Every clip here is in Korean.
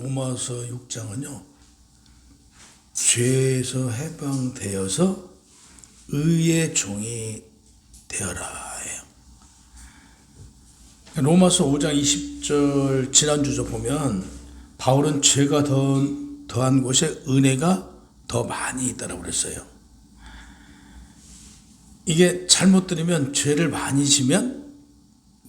로마서 6장은요, 죄에서 해방되어서 의의 종이 되어라 예요. 로마서 5장 20절 지난주죠 보면 바울은 죄가 더한 곳에 은혜가 더 많이 있다고 그랬어요. 이게 잘못 들으면 죄를 많이 지면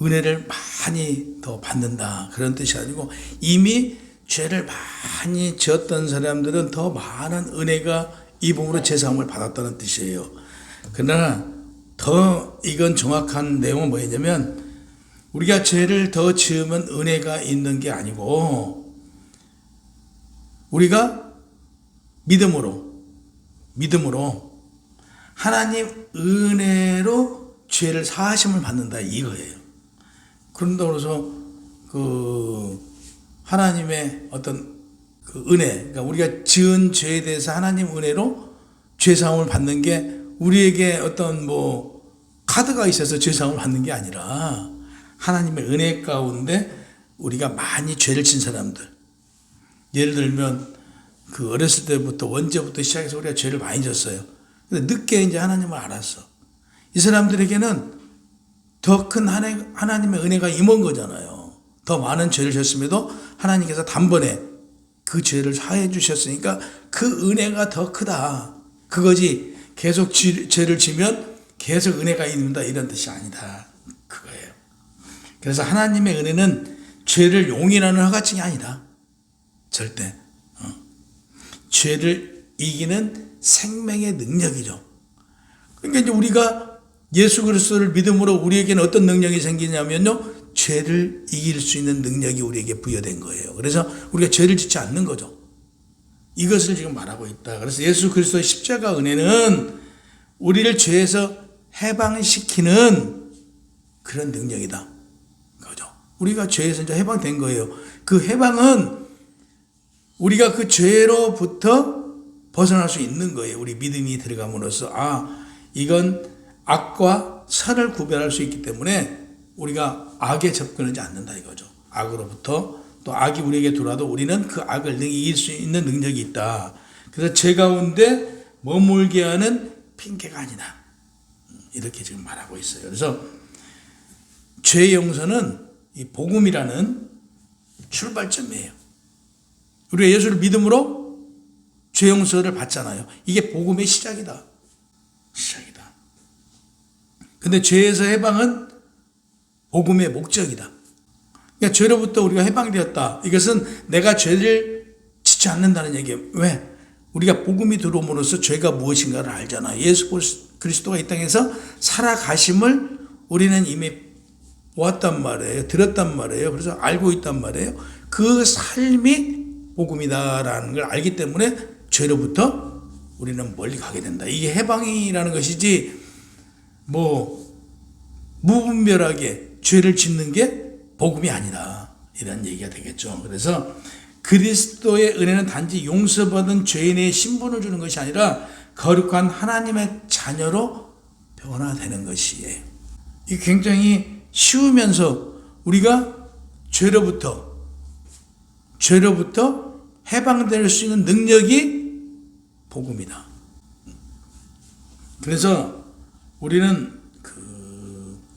은혜를 많이 더 받는다 그런 뜻이 아니고, 이미 죄를 많이 지었던 사람들은 더 많은 은혜가 입음으로 제사함을 받았다는 뜻이에요. 그러나 더 이건 정확한 내용은 뭐였냐면, 우리가 죄를 더 지으면 은혜가 있는 게 아니고, 우리가 믿음으로 하나님 은혜로 죄를 사하심을 받는다 이거예요. 그런다고 해서 하나님의 어떤 은혜, 그러니까 우리가 지은 죄에 대해서 하나님 은혜로 죄사함을 받는 게 우리에게 어떤 카드가 있어서 죄사함을 받는 게 아니라, 하나님의 은혜 가운데 우리가 많이 죄를 진 사람들, 예를 들면 어렸을 때부터 원죄부터 시작해서 우리가 죄를 많이 졌어요. 근데 늦게 이제 하나님을 알았어. 이 사람들에게는 더 큰 하나님의 은혜가 임한 거잖아요. 더 많은 죄를 졌음에도 하나님께서 단번에 그 죄를 사해 주셨으니까 그 은혜가 더 크다. 그거지 계속 죄를 지면 계속 은혜가 있는다 이런 뜻이 아니다. 그거예요. 그래서 하나님의 은혜는 죄를 용인하는 허가증이 아니다. 절대. 죄를 이기는 생명의 능력이죠. 그러니까 이제 우리가 예수 그리스도를 믿음으로 우리에게는 어떤 능력이 생기냐면요, 죄를 이길 수 있는 능력이 우리에게 부여된 거예요. 그래서 우리가 죄를 짓지 않는 거죠. 이것을 지금 말하고 있다. 그래서 예수 그리스도의 십자가 은혜는 우리를 죄에서 해방시키는 그런 능력이다. 그죠? 우리가 죄에서 이제 해방된 거예요. 그 해방은 우리가 그 죄로부터 벗어날 수 있는 거예요. 우리 믿음이 들어감으로써, 이건 악과 선을 구별할 수 있기 때문에 우리가 악에 접근하지 않는다 이거죠. 악으로부터, 또 악이 우리에게 들어와도 우리는 그 악을 이길 수 있는 능력이 있다. 그래서 죄 가운데 머물게 하는 핑계가 아니다. 이렇게 지금 말하고 있어요. 그래서 죄 용서는 이 복음이라는 출발점이에요. 우리가 예수를 믿음으로 죄 용서를 받잖아요. 이게 복음의 시작이다. 근데 죄에서 해방은 복음의 목적이다. 그러니까 죄로부터 우리가 해방되었다. 이것은 내가 죄를 짓지 않는다는 얘기예요. 왜? 우리가 복음이 들어옴으로써 죄가 무엇인가를 알잖아요. 예수 그리스도가 이 땅에서 살아가심을 우리는 이미 보았단 말이에요. 들었단 말이에요. 그래서 알고 있단 말이에요. 그 삶이 복음이다라는 걸 알기 때문에 죄로부터 우리는 멀리 가게 된다. 이게 해방이라는 것이지, 무분별하게 죄를 짓는 게 복음이 아니다. 이런 얘기가 되겠죠. 그래서 그리스도의 은혜는 단지 용서받은 죄인의 신분을 주는 것이 아니라 거룩한 하나님의 자녀로 변화되는 것이에요. 이게 굉장히 쉬우면서 우리가 죄로부터 해방될 수 있는 능력이 복음이다. 그래서 우리는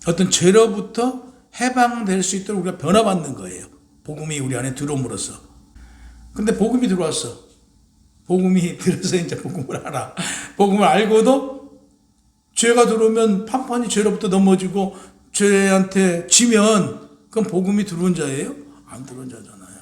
어떤 죄로부터 해방될 수 있도록 우리가 변화받는 거예요. 복음이 우리 안에 들어옴으로써. 근데 복음이 들어왔어. 복음이 들어서 이제 복음을 알아. 복음을 알고도 죄가 들어오면 판판이 죄로부터 넘어지고 죄한테 지면 그건 복음이 들어온 자예요? 안 들어온 자잖아요.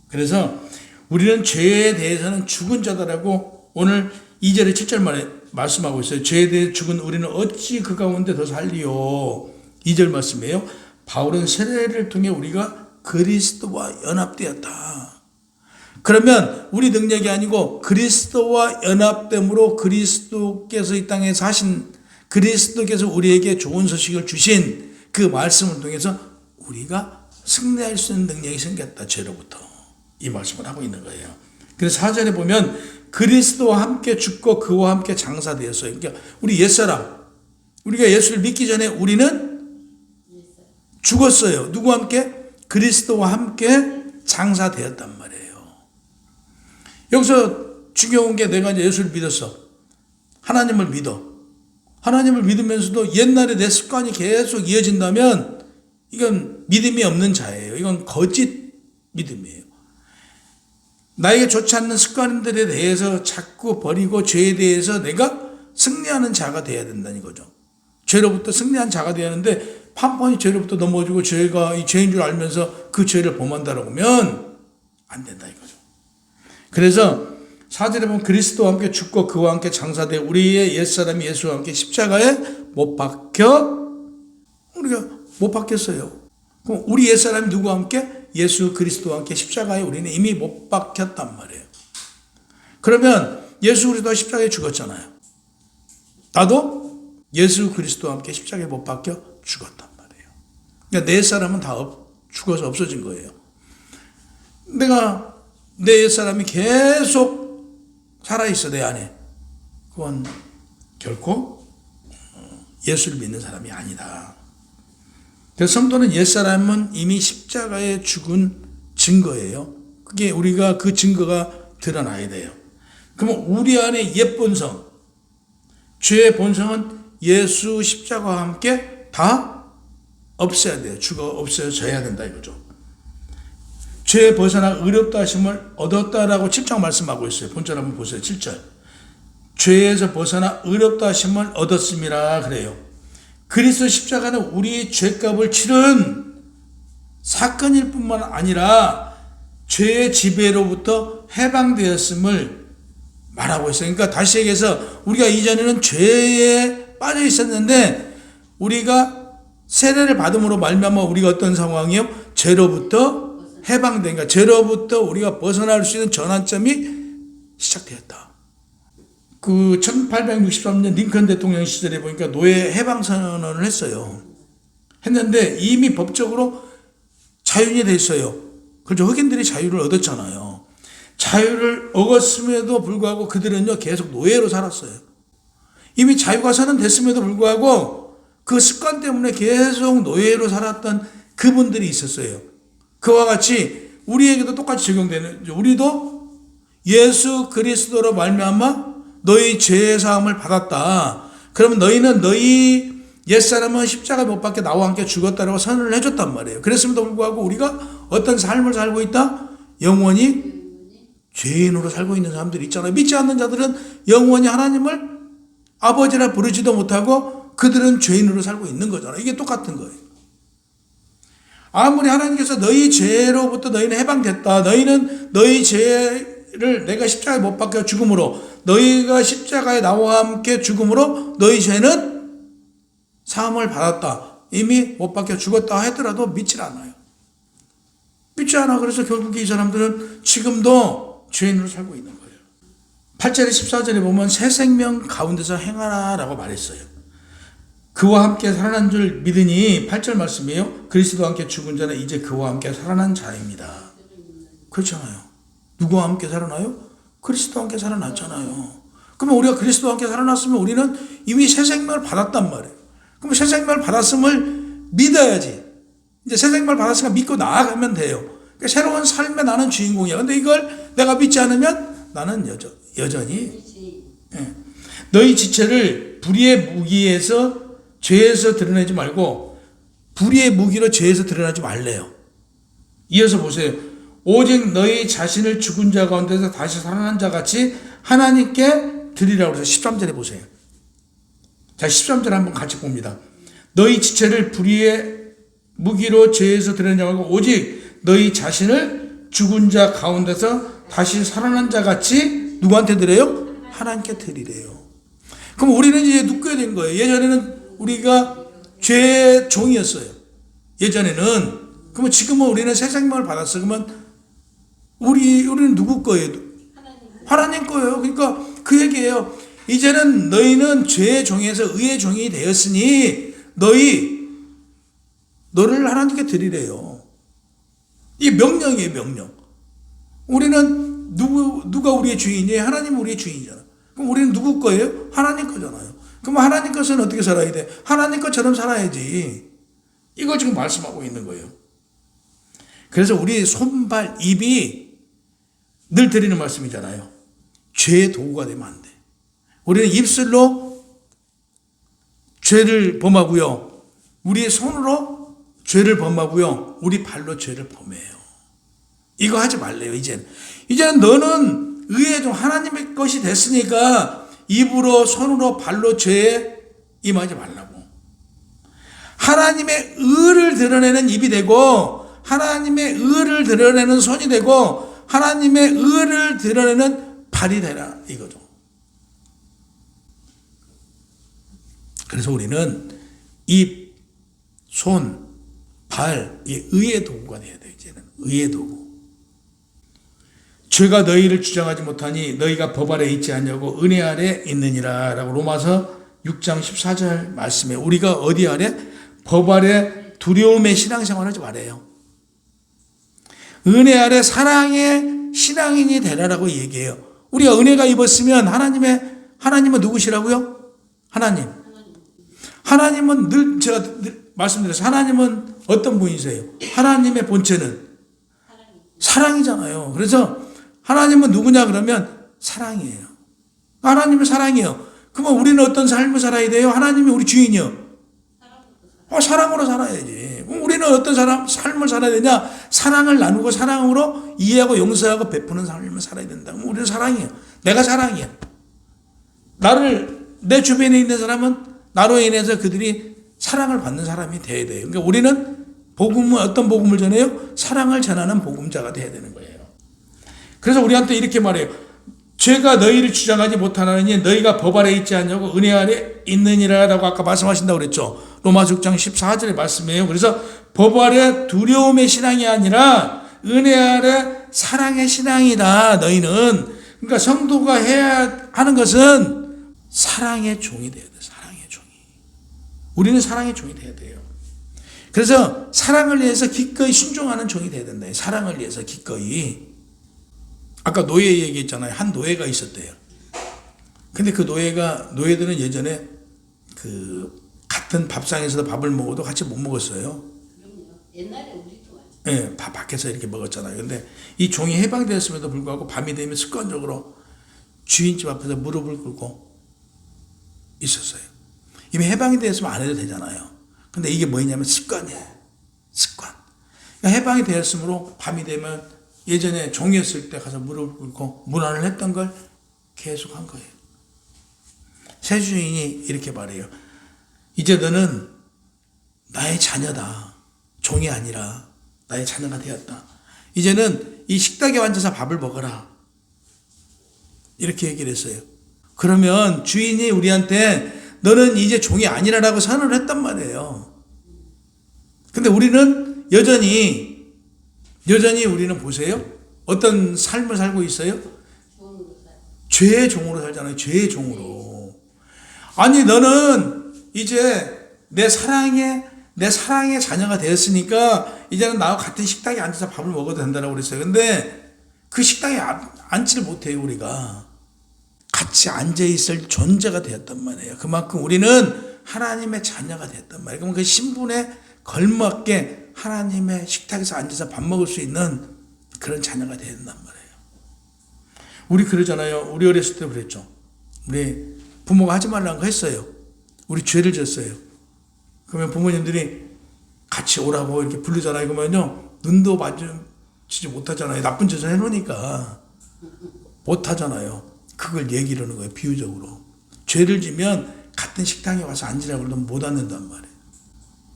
그래서 우리는 죄에 대해서는 죽은 자다라고 오늘 2절에 7절 말에 말씀하고 있어요. 죄에 대해 죽은 우리는 어찌 그 가운데 더 살리요. 2절 말씀이에요. 바울은 세례를 통해 우리가 그리스도와 연합되었다. 그러면 우리 능력이 아니고 그리스도와 연합됨으로 그리스도께서 이 땅에 사신, 그리스도께서 우리에게 좋은 소식을 주신 그 말씀을 통해서 우리가 승리할 수 있는 능력이 생겼다. 죄로부터. 이 말씀을 하고 있는 거예요. 그래서 4절에 보면 그리스도와 함께 죽고 그와 함께 장사되었어요. 그러니까 우리 옛사람, 우리가 예수를 믿기 전에 우리는 죽었어요. 누구와 함께? 그리스도와 함께 장사되었단 말이에요. 여기서 중요한 게 내가 이제 예수를 믿었어. 하나님을 믿어. 하나님을 믿으면서도 옛날에 내 습관이 계속 이어진다면 이건 믿음이 없는 자예요. 이건 거짓 믿음이에요. 나에게 좋지 않는 습관들에 대해서 자꾸 버리고 죄에 대해서 내가 승리하는 자가 돼야 된다는 거죠. 죄로부터 승리한 자가 돼야 하는데 판판이 죄로부터 넘어지고 죄가 이 죄인 줄 알면서 그 죄를 범한다라고 하면 안 된다 이거죠. 그래서 4절에 보면 그리스도와 함께 죽고 그와 함께 장사되 우리의 옛사람이 예수와 함께 십자가에 못 박혀 우리가 못 박혔어요. 그럼 우리 옛사람이 누구와 함께? 예수 그리스도와 함께 십자가에 우리는 이미 못 박혔단 말이에요. 그러면 예수 그리스도가 십자가에 죽었잖아요. 나도 예수 그리스도와 함께 십자가에 못 박혀 죽었단 말이에요. 그러니까 내 옛사람은 다 죽어서 없어진 거예요. 내가 내 옛사람이 계속 살아있어 내 안에. 그건 결코 예수를 믿는 사람이 아니다. 그래서 성도는 옛사람은 이미 십자가에 죽은 증거예요. 그게 우리가 그 증거가 드러나야 돼요. 그러면 우리 안에 옛 본성, 죄의 본성은 예수 십자가와 함께 다 없애야 돼요. 없어져야 된다 이거죠. 죄에 벗어나 의롭다 하심을 얻었다라고 7장 말씀하고 있어요. 본절 한번 보세요. 7절. 죄에서 벗어나 의롭다 하심을 얻었음이라 그래요. 그리스도 십자가는 우리의 죄값을 치른 사건일 뿐만 아니라 죄의 지배로부터 해방되었음을 말하고 있어요. 그러니까 다시 얘기해서 우리가 이전에는 죄에 빠져 있었는데 우리가 세례를 받음으로 말미암아 우리가 어떤 상황이요? 죄로부터 해방된, 그러니까 죄로부터 우리가 벗어날 수 있는 전환점이 시작되었다. 그 1863년 링컨 대통령 시절에 보니까 노예 해방 선언을 했어요. 했는데 이미 법적으로 자유인이 됐어요. 그렇죠. 흑인들이 자유를 얻었잖아요. 자유를 얻었음에도 불구하고 그들은요 계속 노예로 살았어요. 이미 자유가 선언됐음에도 불구하고 그 습관 때문에 계속 노예로 살았던 그분들이 있었어요. 그와 같이 우리에게도 똑같이 적용되는, 우리도 예수 그리스도로 말미암아 너희 죄의 사함을 받았다. 그러면 너희는 너희 옛사람은 십자가 못 박혀 나와 함께 죽었다라고 선언을 해줬단 말이에요. 그랬음에도 불구하고 우리가 어떤 삶을 살고 있다? 영원히 죄인으로 살고 있는 사람들이 있잖아요. 믿지 않는 자들은 영원히 하나님을 아버지라 부르지도 못하고 그들은 죄인으로 살고 있는 거잖아요. 이게 똑같은 거예요. 아무리 하나님께서 너희 죄로부터 너희는 해방됐다. 너희는 너희 죄를 내가 십자가에 못 박혀 죽음으로 너희가 십자가에 나와 함께 죽음으로 너희 죄는 사함을 받았다. 이미 못 박혀 죽었다 하더라도 믿질 않아요. 믿지 않아. 그래서 결국에 이 사람들은 지금도 죄인으로 살고 있는 거예요. 8절에 14절에 보면 새 생명 가운데서 행하라 라고 말했어요. 그와 함께 살아난 줄 믿으니 8절 말씀이에요. 그리스도와 함께 죽은 자는 이제 그와 함께 살아난 자입니다. 그렇잖아요. 누구와 함께 살아나요? 그리스도와 함께 살아났잖아요. 그러면 우리가 그리스도와 함께 살아났으면 우리는 이미 새 생명을 받았단 말이에요. 그럼 새 생명을 받았음을 믿어야지. 이제 새 생명을 받았으니까 믿고 나아가면 돼요. 그러니까 새로운 삶에 나는 주인공이야. 근데 이걸 내가 믿지 않으면 나는 여전히 너희 지체를 불의의 무기에서 죄에서 드러내지 말고 불의의 무기로 죄에서 드러나지 말래요. 이어서 보세요. 오직 너희 자신을 죽은 자 가운데서 다시 살아난 자 같이 하나님께 드리라고 해서 13절에 보세요. 자, 13절 한번 같이 봅니다. 너희 지체를 불의의 무기로 죄에서 드러내지 말고 오직 너희 자신을 죽은 자 가운데서 다시 살아난 자 같이 누구한테 드려요? 하나님께 드리래요. 그럼 우리는 이제 누구가 된 거예요? 예전에는 우리가 죄의 종이었어요. 예전에는. 그러면 지금은 우리는 새 생명을 받았어. 그러면 우리는 누구 거예요? 하나님 거예요. 그러니까 그 얘기예요. 이제는 너희는 죄의 종에서 의의 종이 되었으니 너를 하나님께 드리래요. 이게 명령이에요, 명령. 우리는 누가 우리의 주인이에요? 하나님 우리의 주인이잖아. 그럼 우리는 누구 거예요? 하나님 거잖아요. 그럼 하나님 것은 어떻게 살아야 돼? 하나님 것처럼 살아야지. 이걸 지금 말씀하고 있는 거예요. 그래서 우리 손발, 입이 늘 드리는 말씀이잖아요. 죄의 도구가 되면 안 돼. 우리는 입술로 죄를 범하고요. 우리의 손으로 죄를 범하고요. 우리 발로 죄를 범해요. 이거 하지 말래요, 이제는. 이제는 너는 의에 좀 하나님의 것이 됐으니까 입으로, 손으로, 발로 죄에 임하지 말라고. 하나님의 의를 드러내는 입이 되고, 하나님의 의를 드러내는 손이 되고, 하나님의 의를 드러내는 발이 되라, 이거죠. 그래서 우리는 입, 손, 발, 이 의의 도구가 돼야 돼요, 이제는. 의의 도구. 죄가 너희를 주장하지 못하니 너희가 법 아래 있지 않냐고 은혜 아래 있느니라 라고 로마서 6장 14절 말씀에 우리가 어디 아래? 법 아래 두려움의 신앙생활하지 말아요. 은혜 아래 사랑의 신앙인이 되라라고 얘기해요. 우리가 은혜가 입었으면 하나님은 누구시라고요? 하나님은 늘 제가 말씀드렸어요. 하나님은 어떤 분이세요? 하나님의 본체는 사랑이잖아요. 그래서 하나님은 누구냐 그러면 사랑이에요. 하나님은 사랑이에요. 그러면 우리는 어떤 삶을 살아야 돼요? 하나님이 우리 주인이요. 사랑으로 살아야지. 그럼 우리는 어떤 삶을 살아야 되냐? 사랑을 나누고 사랑으로 이해하고 용서하고 베푸는 삶을 살아야 된다. 그럼 우리는 사랑이에요. 내가 사랑이야. 내 주변에 있는 사람은 나로 인해서 그들이 사랑을 받는 사람이 돼야 돼요. 그러니까 우리는 어떤 복음을 전해요? 사랑을 전하는 복음자가 돼야 되는 거예요. 그래서 우리한테 이렇게 말해요. 죄가 너희를 주장하지 못하나니 너희가 법 아래 있지 않냐고 은혜 아래 있느니라 라고 아까 말씀하신다고 그랬죠. 로마서 6장 14절의 말씀이에요. 그래서 법 아래 두려움의 신앙이 아니라 은혜 아래 사랑의 신앙이다. 너희는. 그러니까 성도가 해야 하는 것은 사랑의 종이 돼야 돼요. 사랑의 종이. 우리는 사랑의 종이 돼야 돼요. 그래서 사랑을 위해서 기꺼이 순종하는 종이 돼야 된다. 사랑을 위해서 기꺼이. 아까 노예 얘기했잖아요. 한 노예가 있었대요. 근데 그 노예들은 예전에 같은 밥상에서 밥을 먹어도 같이 못 먹었어요. 옛날에 우리도 네, 밖에서 이렇게 먹었잖아요. 근데 이 종이 해방되었음에도 불구하고 밤이 되면 습관적으로 주인집 앞에서 무릎을 꿇고 있었어요. 이미 해방이 되었으면 안 해도 되잖아요. 근데 이게 뭐냐면 습관이에요. 습관. 그러니까 해방이 되었으므로 밤이 되면 예전에 종이었을 때 가서 무릎을 꿇고 문안을 했던 걸 계속 한 거예요. 새 주인이 이렇게 말해요. 이제 너는 나의 자녀다. 종이 아니라 나의 자녀가 되었다. 이제는 이 식탁에 앉아서 밥을 먹어라. 이렇게 얘기를 했어요. 그러면 주인이 우리한테 너는 이제 종이 아니라라고 선언을 했단 말이에요. 근데 우리는 여전히 우리는 보세요. 어떤 삶을 살고 있어요? 죄의 종으로 살잖아요. 죄의 종으로. 아니 너는 이제 내 사랑의 자녀가 되었으니까 이제는 나와 같은 식탁에 앉아서 밥을 먹어도 된다고 그랬어요. 근데 그 식탁에 앉지를 못해요. 우리가. 같이 앉아있을 존재가 되었단 말이에요. 그만큼 우리는 하나님의 자녀가 되었단 말이에요. 그럼 그 신분에 걸맞게 하나님의 식탁에서 앉아서 밥 먹을 수 있는 그런 자녀가 된단 말이에요. 우리 그러잖아요. 우리 어렸을 때 그랬죠. 우리 부모가 하지 말라는 거 했어요. 우리 죄를 졌어요. 그러면 부모님들이 같이 오라고 이렇게 부르잖아요. 그러면요. 눈도 마주치지 못하잖아요. 나쁜 짓을 해놓으니까 못하잖아요. 그걸 얘기를 하는 거예요. 비유적으로. 죄를 지면 같은 식당에 와서 앉으라고 해도 못 앉는단 말이에요.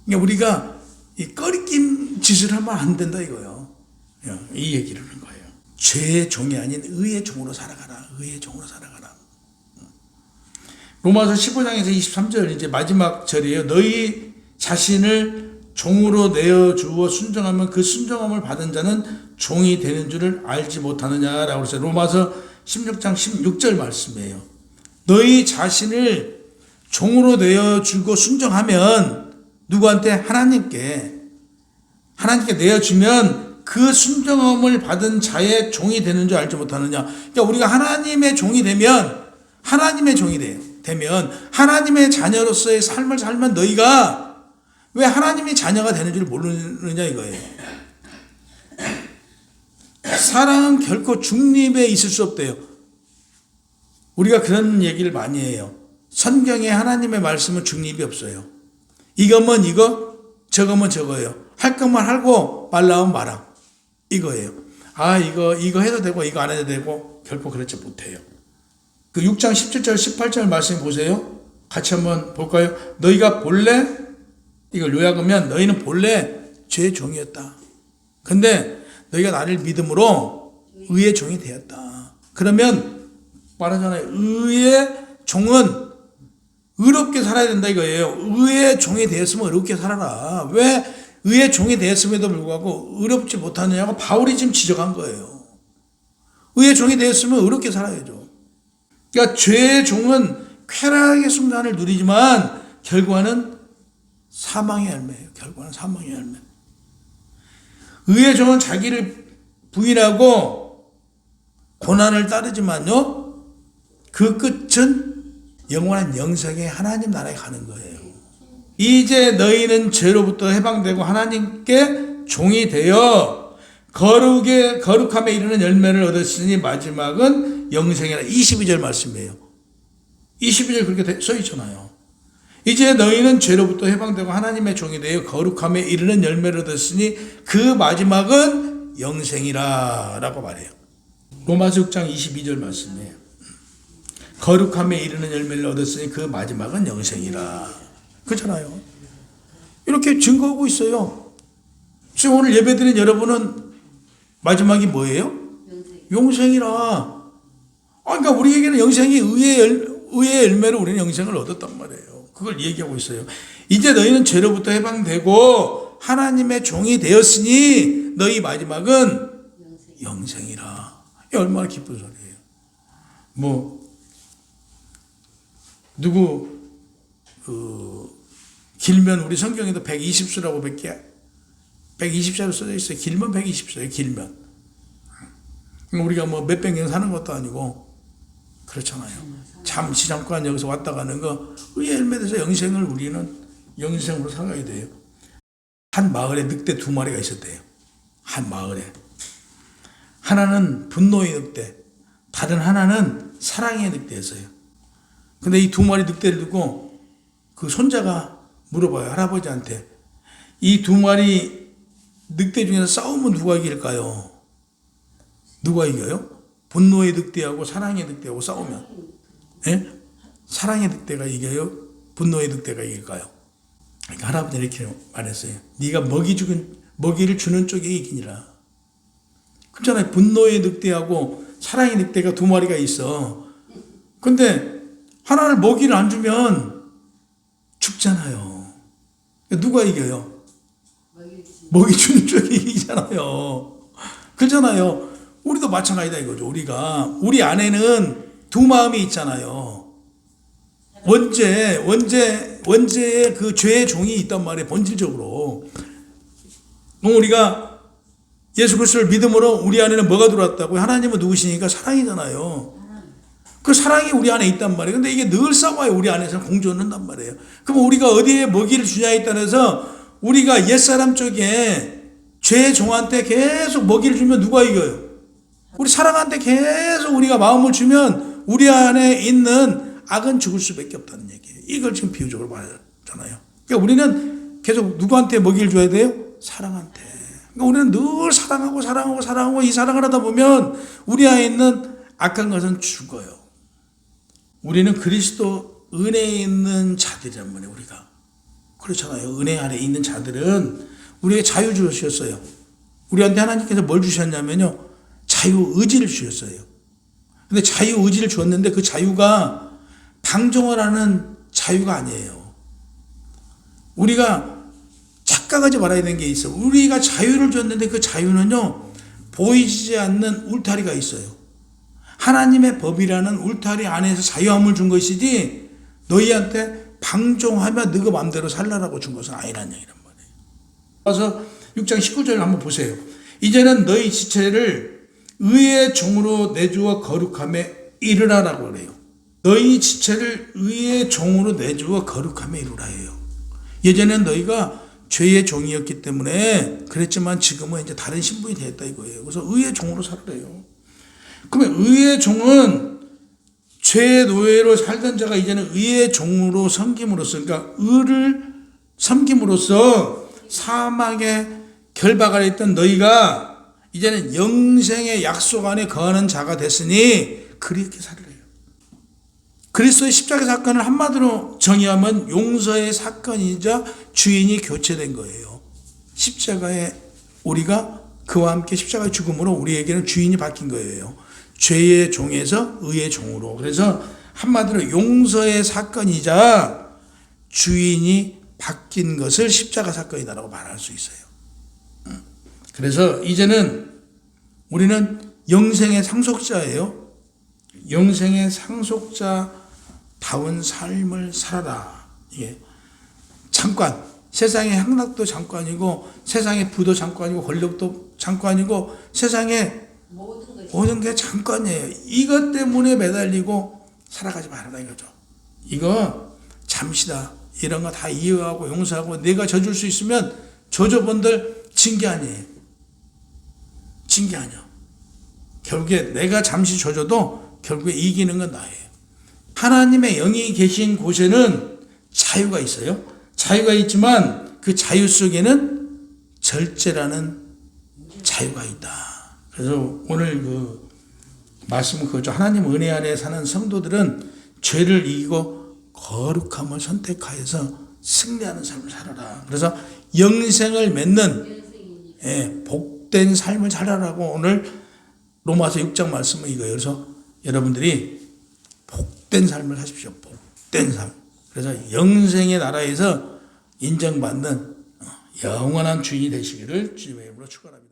그러니까 우리가 이 꺼리낌 짓을 하면 안 된다 이거예요. 이 얘기를 하는 거예요. 죄의 종이 아닌 의의 종으로 살아가라. 의의 종으로 살아가라. 로마서 15장에서 23절 이제 마지막 절이에요. 너희 자신을 종으로 내어주어 순종하면 그 순종함을 받은 자는 종이 되는 줄을 알지 못하느냐라고 했어요. 로마서 16장 16절 말씀이에요. 너희 자신을 종으로 내어주고 순종하면 누구한테? 하나님께 내어주면 그 순종함을 받은 자의 종이 되는 줄 알지 못하느냐. 그러니까 우리가 하나님의 종이 되면 하나님의 자녀로서의 삶을 살면 너희가 왜 하나님의 자녀가 되는 줄 모르느냐 이거예요. 사랑은 결코 중립에 있을 수 없대요. 우리가 그런 얘기를 많이 해요. 성경에 하나님의 말씀은 중립이 없어요. 이거면 이거, 저거면 저거예요. 할 것만 하고 말 나오면 말아. 이거예요. 이거 해도 되고 이거 안 해도 되고 결코 그렇지 못해요. 그 6장 17절 18절 말씀 보세요. 같이 한번 볼까요? 너희가 본래, 이걸 요약하면 너희는 본래 죄의 종이었다. 근데 너희가 나를 믿음으로 의의 종이 되었다. 그러면 말하잖아요. 의의 종은 의롭게 살아야 된다 이거예요. 의의 종이 되었으면 의롭게 살아라. 왜 의의 종이 되었음에도 불구하고 의롭지 못하느냐고 바울이 지금 지적한 거예요. 의의 종이 되었으면 의롭게 살아야죠. 그러니까 죄의 종은 쾌락의 순간을 누리지만 결과는 사망의 열매예요. 결과는 사망의 열매. 의의 종은 자기를 부인하고 고난을 따르지만요, 그 끝은 영원한 영생의 하나님 나라에 가는 거예요. 이제 너희는 죄로부터 해방되고 하나님께 종이 되어 거룩함에 이르는 열매를 얻었으니 마지막은 영생이라. 22절 말씀이에요. 22절 그렇게 써 있잖아요. 이제 너희는 죄로부터 해방되고 하나님의 종이 되어 거룩함에 이르는 열매를 얻었으니 그 마지막은 영생이라 라고 말해요. 로마서 6장 22절 말씀이에요. 거룩함에 이르는 열매를 얻었으니 그 마지막은 영생이라. 그렇잖아요. 이렇게 증거하고 있어요. 지금 오늘 예배드린 여러분은 마지막이 뭐예요? 영생이라. 그러니까 우리에게는 영생이 의의 열매로 우리는 영생을 얻었단 말이에요. 그걸 얘기하고 있어요. 이제 너희는 죄로부터 해방되고 하나님의 종이 되었으니 너희 마지막은 영생이라. 이 얼마나 기쁜 소리예요. 누구 길면 우리 성경에도 120수라고 120수로 써져 있어요. 길면 120수예요. 길면. 우리가 몇백 년 사는 것도 아니고 그렇잖아요. 잠깐 여기서 왔다 가는 거 의의 열매에서 영생을 우리는 영생으로 살아야 돼요. 한 마을에 늑대 2마리가 있었대요. 한 마을에. 하나는 분노의 늑대, 다른 하나는 사랑의 늑대였어요. 근데 이 2마리 늑대를 두고 그 손자가 물어봐요. 할아버지한테. 이 2마리 늑대 중에서 싸우면 누가 이길까요? 누가 이겨요? 분노의 늑대하고 사랑의 늑대하고 싸우면. 예? 사랑의 늑대가 이겨요? 분노의 늑대가 이길까요? 그러니까 할아버지는 이렇게 말했어요. 네가 먹이를 주는 쪽이 이기니라. 그렇잖아요. 분노의 늑대하고 사랑의 늑대가 2마리가 있어. 근데 하나를 먹이를 안 주면 죽잖아요. 누가 이겨요? 먹이 주는 쪽이 이기잖아요. 그렇잖아요. 우리도 마찬가지다 이거죠. 우리 안에는 2 마음이 있잖아요. 원죄의 그 죄의 종이 있단 말이에요. 본질적으로. 우리가 예수 그리스도를 믿음으로 우리 안에는 뭐가 들어왔다고요? 하나님은 누구시니까 사랑이잖아요. 그 사랑이 우리 안에 있단 말이에요. 근데 이게 늘 싸워요. 우리 안에서 공존한단 말이에요. 그럼 우리가 어디에 먹이를 주냐에 따라서 우리가 옛사람 쪽에 죄의 종한테 계속 먹이를 주면 누가 이겨요? 우리 사랑한테 계속 우리가 마음을 주면 우리 안에 있는 악은 죽을 수밖에 없다는 얘기예요. 이걸 지금 비유적으로 말하잖아요. 그러니까 우리는 계속 누구한테 먹이를 줘야 돼요? 사랑한테. 그러니까 우리는 늘 사랑하고 이 사랑을 하다 보면 우리 안에 있는 악한 것은 죽어요. 우리는 그리스도 은혜에 있는 자들이란 말이에요. 우리가. 그렇잖아요. 은혜 안에 있는 자들은 우리에게 자유 주셨어요. 우리한테 하나님께서 뭘 주셨냐면요. 자유의지를 주셨어요. 근데 자유의지를 주었는데 그 자유가 방종을 하는 자유가 아니에요. 우리가 착각하지 말아야 되는 게 있어요. 우리가 자유를 줬는데 그 자유는요, 보이지 않는 울타리가 있어요. 하나님의 법이라는 울타리 안에서 자유함을 준 것이지 너희한테 방종하면 너가 마음대로 살라라고 준 것은 아니라는 얘기란 말이에요. 그래서 6장 19절을 한번 보세요. 이제는 너희 지체를 의의 종으로 내주어 거룩함에 이르라라고 그래요. 너희 지체를 의의 종으로 내주어 거룩함에 이르라 해요. 예전엔 너희가 죄의 종이었기 때문에 그랬지만 지금은 이제 다른 신분이 되었다 이거예요. 그래서 의의 종으로 살아래요. 그러면 의의 종은 죄의 노예로 살던 자가 이제는 의의 종으로 섬김으로써, 그러니까 의를 섬김으로써 사망의 결박 아래 있던 너희가 이제는 영생의 약속 안에 거하는 자가 됐으니 그렇게 살래요. 그리스도의 십자가 사건을 한마디로 정의하면 용서의 사건이자 주인이 교체된 거예요. 십자가에 우리가 그와 함께 십자가의 죽음으로 우리에게는 주인이 바뀐 거예요. 죄의 종에서 의의 종으로. 그래서 한마디로 용서의 사건이자 주인이 바뀐 것을 십자가 사건이다라고 말할 수 있어요. 그래서 이제는 우리는 영생의 상속자예요. 영생의 상속자다운 삶을 살아라. 이게 잠깐, 세상의 향락도 잠깐이고 세상의 부도 잠깐이고 권력도 잠깐이고 세상의 모든 게 잠깐이에요. 이것 때문에 매달리고 살아가지 말아라 이거죠. 이거 잠시다. 이런 거 다 이해하고 용서하고 내가 져줄 수 있으면 저저분들 징계 아니에요. 징계 아니야. 결국에 내가 잠시 져줘도 결국에 이기는 건 나예요. 하나님의 영이 계신 곳에는 자유가 있어요. 자유가 있지만 그 자유 속에는 절제라는 자유가 있다. 그래서 오늘 그 말씀은 그거죠. 하나님 은혜 안에 사는 성도들은 죄를 이기고 거룩함을 선택하여서 승리하는 삶을 살아라. 그래서 영생을 맺는 복된 삶을 살아라고 오늘 로마서 6장 말씀은 이거예요. 그래서 여러분들이 복된 삶을 하십시오. 복된 삶. 그래서 영생의 나라에서 인정받는 영원한 주인이 되시기를 주님의 이름으로 축원합니다.